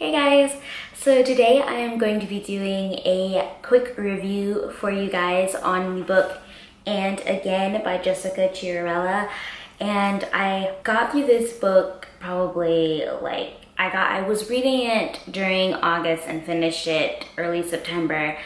Hey guys, so today I am going to be doing a quick review for you guys on the book And Again by Jessica Chiarella. And I got through this book probably I was reading it during August and finished it early September,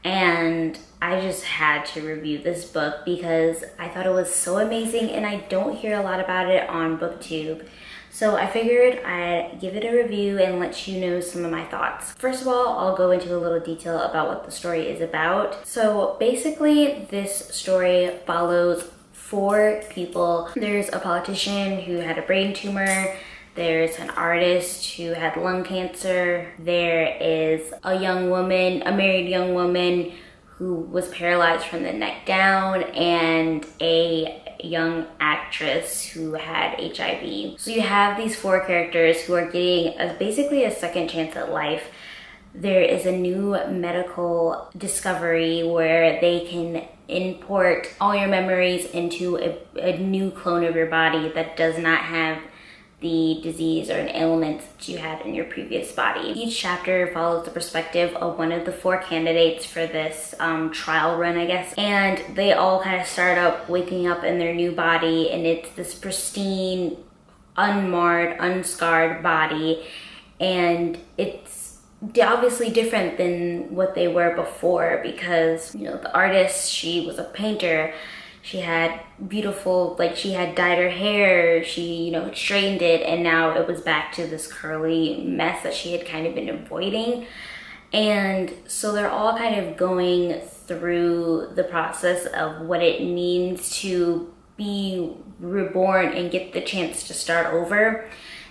and I just had to review this book because I thought it was so amazing and I don't hear a lot about it on BookTube. So I figured I'd give it a review and let you know some of my thoughts. First of all, I'll go into a little detail about what the story is about. So basically, this story follows 4 people. There's a politician who had a brain tumor. There's an artist who had lung cancer. There is a married young woman who was paralyzed from the neck down, and a young actress who had HIV. So you have these 4 characters who are getting basically a second chance at life. There is a new medical discovery where they can import all your memories into a new clone of your body that does not have the disease or an ailment that you had in your previous body. Each chapter follows the perspective of one of the 4 candidates for this trial run, I guess. And they all kind of start up waking up in their new body, and it's this pristine, unmarred, unscarred body. And it's obviously different than what they were before because, the artist, she was a painter. She had she had dyed her hair, she, straightened it, and now it was back to this curly mess that she had kind of been avoiding. And so they're all kind of going through the process of what it means to be reborn and get the chance to start over.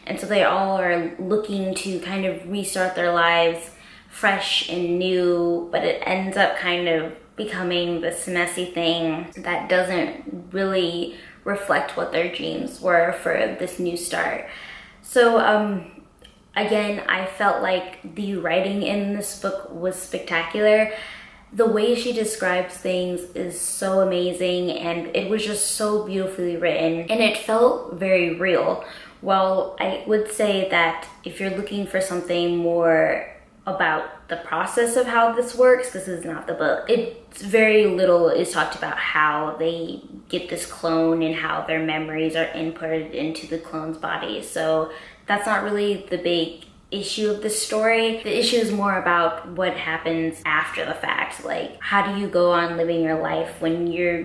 And so they all are looking to kind of restart their lives fresh and new, but it ends up kind of becoming this messy thing that doesn't really reflect what their dreams were for this new start. So again, I felt like the writing in this book was spectacular. The way she describes things is so amazing, and it was just so beautifully written, and it felt very real. Well, I would say that if you're looking for something more about the process of how this works, this is not the book. It's very little is talked about how they get this clone and how their memories are inputted into the clone's body. So that's not really the big issue of the story. The issue is more about what happens after the fact. Like, how do you go on living your life when you're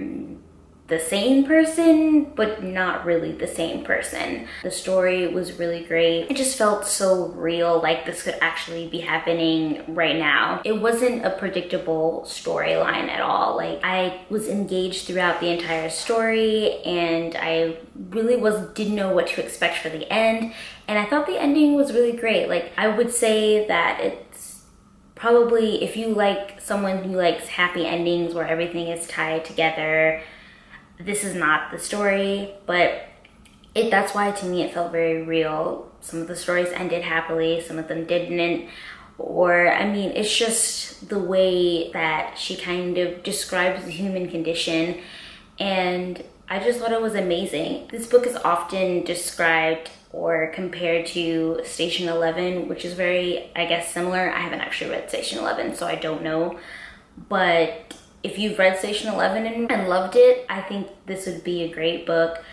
the same person, but not really the same person? The story was really great. It just felt so real, like this could actually be happening right now. It wasn't a predictable storyline at all. Like, I was engaged throughout the entire story, and I really didn't know what to expect for the end. And I thought the ending was really great. Like, I would say that it's probably, if you like someone who likes happy endings where everything is tied together, this is not the story, but that's why to me it felt very real. Some of the stories ended happily, some of them didn't. It's just the way that she kind of describes the human condition, and I just thought it was amazing. This book is often described or compared to Station 11, which is very, I guess, similar. I haven't actually read Station 11, so I don't know, but if you've read Station 11 and loved it, I think this would be a great book.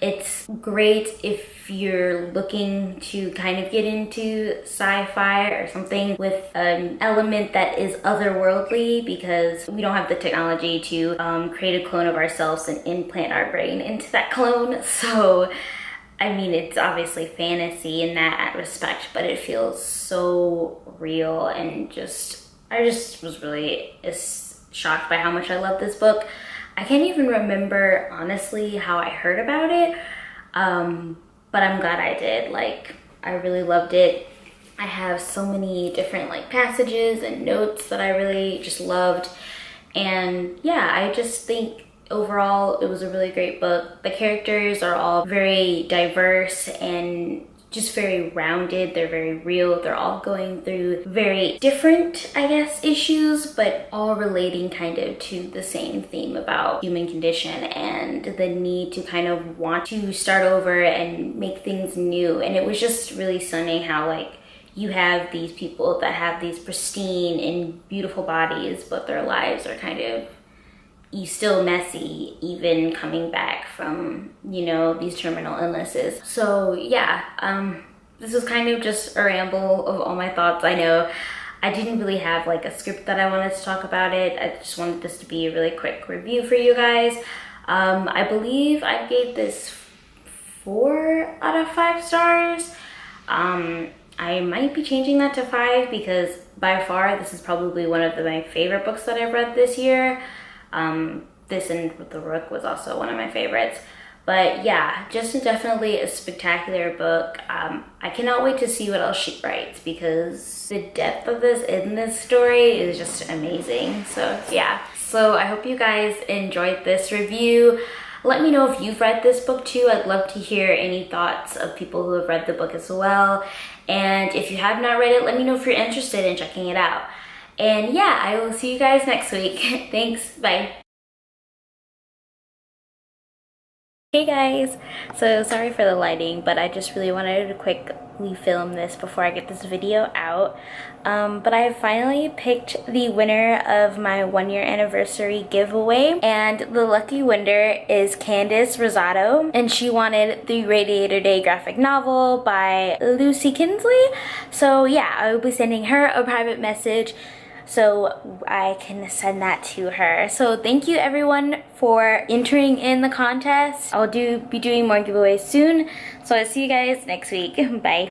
It's great if you're looking to kind of get into sci-fi or something with an element that is otherworldly, because we don't have the technology to create a clone of ourselves and implant our brain into that clone. So, it's obviously fantasy in that respect, but it feels so real, and I just was really shocked by how much I love this book. I can't even remember honestly how I heard about it, but I'm glad I did. I really loved it. I have so many different passages and notes that I really just loved, and yeah, I just think overall it was a really great book. The characters are all very diverse and just very rounded. They're very real. They're all going through very different, I guess, issues, but all relating kind of to the same theme about human condition and the need to kind of want to start over and make things new. And it was just really stunning how you have these people that have these pristine and beautiful bodies, but their lives are kind of still messy, even coming back from, you know, these terminal illnesses. So yeah, this was kind of just a ramble of all my thoughts. I know I didn't really have like a script that I wanted to talk about it. I just wanted this to be a really quick review for you guys. I believe I gave this 4 out of 5 stars. I might be changing that to 5 because by far this is probably one of my favorite books that I've read this year. This and The Rook was also one of my favorites. But yeah, just definitely a spectacular book. I cannot wait to see what else she writes because the depth of this in this story is just amazing. So yeah, so I hope you guys enjoyed this review. Let me know if you've read this book too. I'd love to hear any thoughts of people who have read the book as well. And if you have not read it, let me know if you're interested in checking it out. And yeah, I will see you guys next week. Thanks, bye. Hey guys, so sorry for the lighting, but I just really wanted to quickly film this before I get this video out. But I have finally picked the winner of my 1-year anniversary giveaway, and the lucky winner is Candace Rosado, and she wanted the Radiator Day graphic novel by Lucy Kinsley. So yeah, I will be sending her a private message so I can send that to her. So thank you everyone for entering in the contest. I'll be doing more giveaways soon. So I'll see you guys next week. Bye.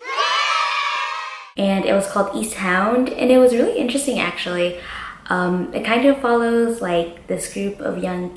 And it was called East Hound, and it was really interesting actually. It kind of follows like this group of young